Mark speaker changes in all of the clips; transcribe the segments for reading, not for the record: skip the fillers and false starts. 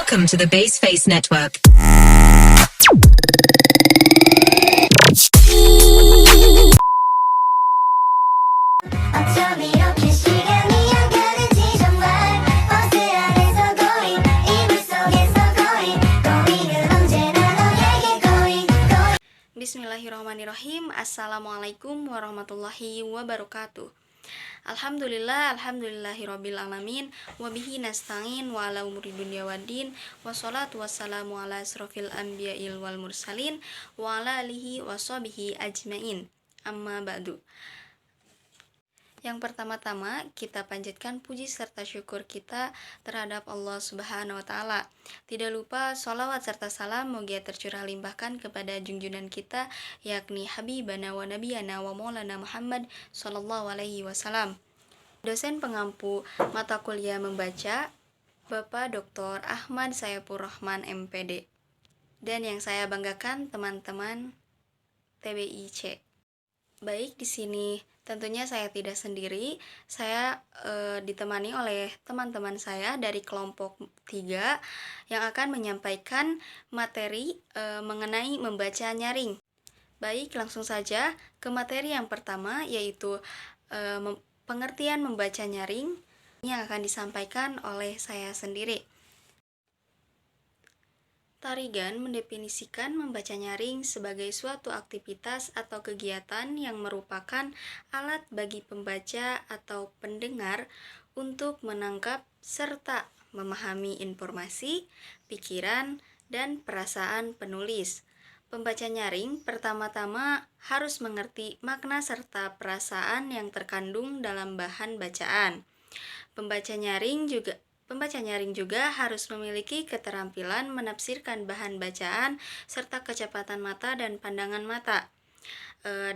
Speaker 1: Welcome to the Baseface Network.
Speaker 2: Bismillahirrahmanirrahim. Assalamualaikum warahmatullahi wabarakatuh. Alhamdulillahirabbil alamin wa bihi nasta'in wa ala umuri dunya waddin wassalatu wassalamu ala asrofil anbiya'il wal mursalin wa ala alihi washabihi ajmain. Amma ba'du. Yang pertama-tama kita panjatkan puji serta syukur kita terhadap Allah Subhanahu wa Ta'ala. Tidak lupa sholawat serta salam moga tercurah limpahkan kepada junjungan kita, yakni Habibana wa Nabiyana wa Maulana Muhammad Sallallahu Alaihi Wasallam. Dosen pengampu mata kuliah membaca Bapak Dr. Ahmad Saifur Rahman MPD. Dan yang saya banggakan teman-teman TBIC. Baik, di sini tentunya saya tidak sendiri, saya ditemani oleh teman-teman saya dari kelompok 3 yang akan menyampaikan materi mengenai membaca nyaring. Baik, langsung saja ke materi yang pertama, yaitu pengertian membaca nyaring yang akan disampaikan oleh saya sendiri. Tarigan mendefinisikan membaca nyaring sebagai suatu aktivitas atau kegiatan yang merupakan alat bagi pembaca atau pendengar untuk menangkap serta memahami informasi, pikiran, dan perasaan penulis. Pembaca nyaring pertama-tama harus mengerti makna serta perasaan yang terkandung dalam bahan bacaan. Pembaca nyaring juga harus memiliki keterampilan menafsirkan bahan bacaan serta kecepatan mata dan pandangan mata.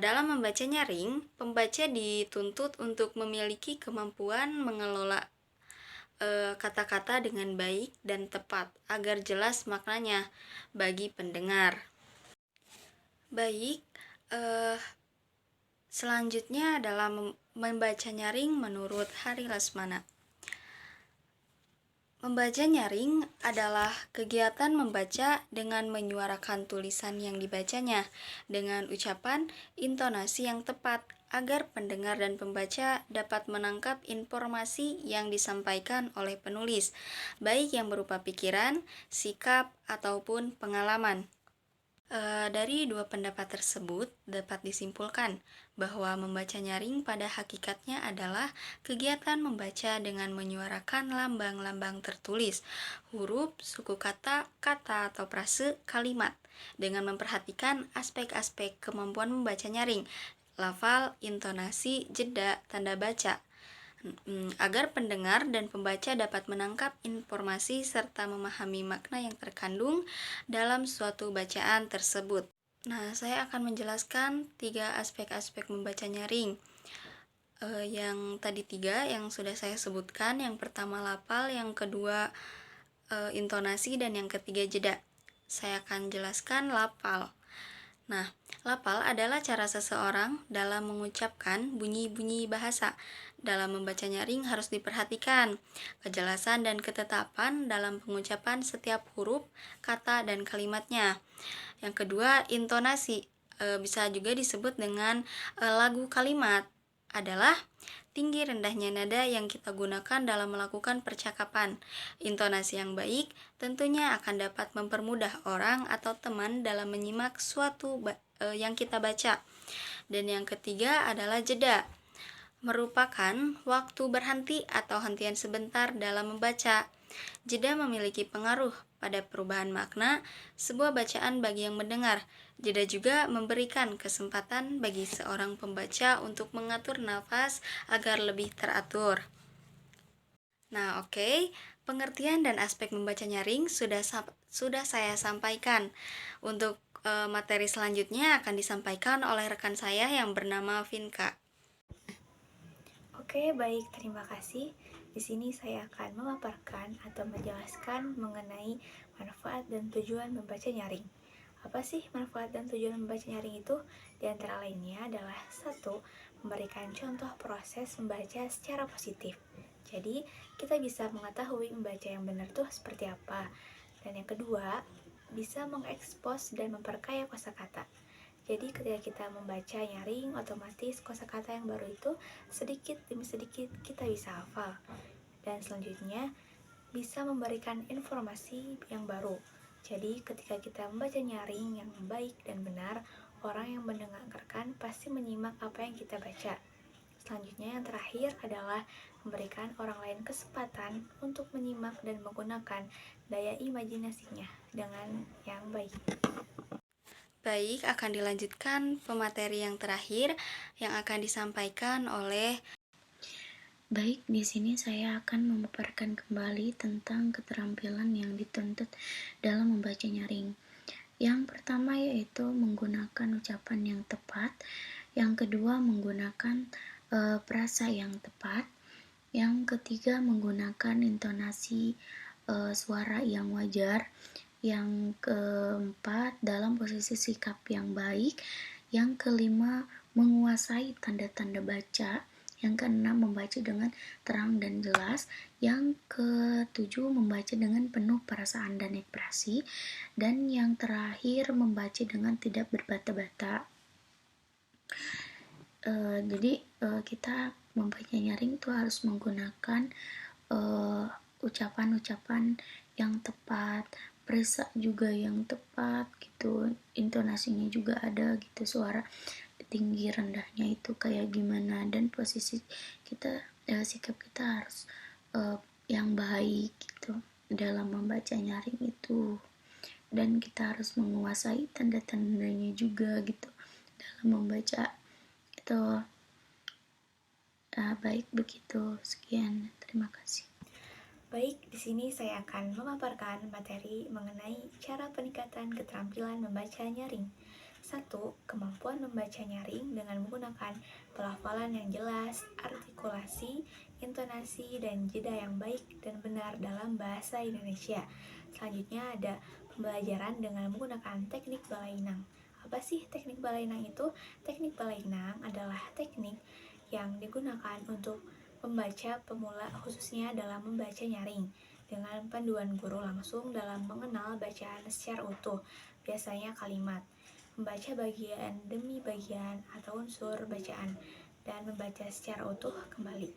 Speaker 2: Dalam membaca nyaring, pembaca dituntut untuk memiliki kemampuan mengelola kata-kata dengan baik dan tepat agar jelas maknanya bagi pendengar. Baik, selanjutnya adalah membaca nyaring menurut Hari Lesmana. Membaca nyaring adalah kegiatan membaca dengan menyuarakan tulisan yang dibacanya dengan ucapan intonasi yang tepat agar pendengar dan pembaca dapat menangkap informasi yang disampaikan oleh penulis, baik yang berupa pikiran, sikap, ataupun pengalaman. Dari dua pendapat tersebut dapat disimpulkan bahwa membaca nyaring pada hakikatnya adalah kegiatan membaca dengan menyuarakan lambang-lambang tertulis, huruf, suku kata, kata atau frase, kalimat, dengan memperhatikan aspek-aspek kemampuan membaca nyaring, lafal, intonasi, jeda, tanda baca, agar pendengar dan pembaca dapat menangkap informasi serta memahami makna yang terkandung dalam suatu bacaan tersebut. Nah, saya akan menjelaskan 3 aspek-aspek membaca nyaring. Yang tadi 3 yang sudah saya sebutkan, yang pertama lafal, yang kedua intonasi, dan yang ketiga jeda. Saya akan jelaskan lafal. Nah, lafal adalah cara seseorang dalam mengucapkan bunyi-bunyi bahasa. Dalam membaca nyaring harus diperhatikan kejelasan dan ketetapan dalam pengucapan setiap huruf, kata, dan kalimatnya. Yang kedua, intonasi. Bisa juga disebut dengan lagu kalimat. Adalah tinggi rendahnya nada yang kita gunakan dalam melakukan percakapan. Intonasi yang baik tentunya akan dapat mempermudah orang atau teman dalam menyimak suatu yang kita baca. Dan yang ketiga adalah jeda, merupakan waktu berhenti atau hentian sebentar dalam membaca. Jeda memiliki pengaruh pada perubahan makna sebuah bacaan bagi yang mendengar. Jeda juga memberikan kesempatan bagi seorang pembaca untuk mengatur nafas agar lebih teratur. Nah, oke. Pengertian dan aspek membaca nyaring sudah saya sampaikan. Untuk materi selanjutnya akan disampaikan oleh rekan saya yang bernama Vinka.
Speaker 3: Oke, baik, terima kasih. Di sini saya akan memaparkan atau menjelaskan mengenai manfaat dan tujuan membaca nyaring. Apa sih manfaat dan tujuan membaca nyaring itu? Di antara lainnya adalah 1. Memberikan contoh proses membaca secara positif. Jadi, kita bisa mengetahui membaca yang benar tuh seperti apa. Dan yang kedua, bisa mengekspos dan memperkaya kosakata. Jadi ketika kita membaca nyaring, otomatis kosakata yang baru itu sedikit demi sedikit kita bisa hafal. Dan selanjutnya, bisa memberikan informasi yang baru. Jadi ketika kita membaca nyaring yang baik dan benar, orang yang mendengarkan pasti menyimak apa yang kita baca. Selanjutnya yang terakhir adalah memberikan orang lain kesempatan untuk menyimak dan menggunakan daya imajinasinya dengan yang baik.
Speaker 2: Baik, akan dilanjutkan pemateri yang terakhir yang akan disampaikan oleh
Speaker 4: Baik, di sini saya akan memaparkan kembali tentang keterampilan yang dituntut dalam membaca nyaring. Yang pertama yaitu menggunakan ucapan yang tepat, yang kedua menggunakan frasa yang tepat, yang ketiga menggunakan intonasi suara yang wajar, yang keempat dalam posisi sikap yang baik, yang kelima menguasai tanda-tanda baca, yang keenam membaca dengan terang dan jelas, yang ketujuh membaca dengan penuh perasaan dan ekspresi, dan yang terakhir membaca dengan tidak berbata-bata. Jadi kita membaca nyaring itu harus menggunakan ucapan-ucapan yang tepat, frasa juga yang tepat gitu, intonasinya juga ada gitu, suara tinggi rendahnya itu kayak gimana, dan posisi kita, sikap kita harus yang baik gitu dalam membaca nyaring itu, dan kita harus menguasai tanda-tandanya juga gitu dalam membaca itu. Baik begitu, sekian, terima kasih.
Speaker 3: Baik, di sini saya akan memaparkan materi mengenai cara peningkatan keterampilan membaca nyaring. 1. Kemampuan membaca nyaring dengan menggunakan pelafalan yang jelas, artikulasi, intonasi, dan jeda yang baik dan benar dalam bahasa Indonesia. Selanjutnya ada pembelajaran dengan menggunakan teknik balainang. Apa sih teknik balainang itu? Teknik balainang adalah teknik yang digunakan untuk membaca pemula, khususnya dalam membaca nyaring, dengan panduan guru langsung dalam mengenal bacaan secara utuh, biasanya kalimat, membaca bagian demi bagian atau unsur bacaan, dan membaca secara utuh kembali.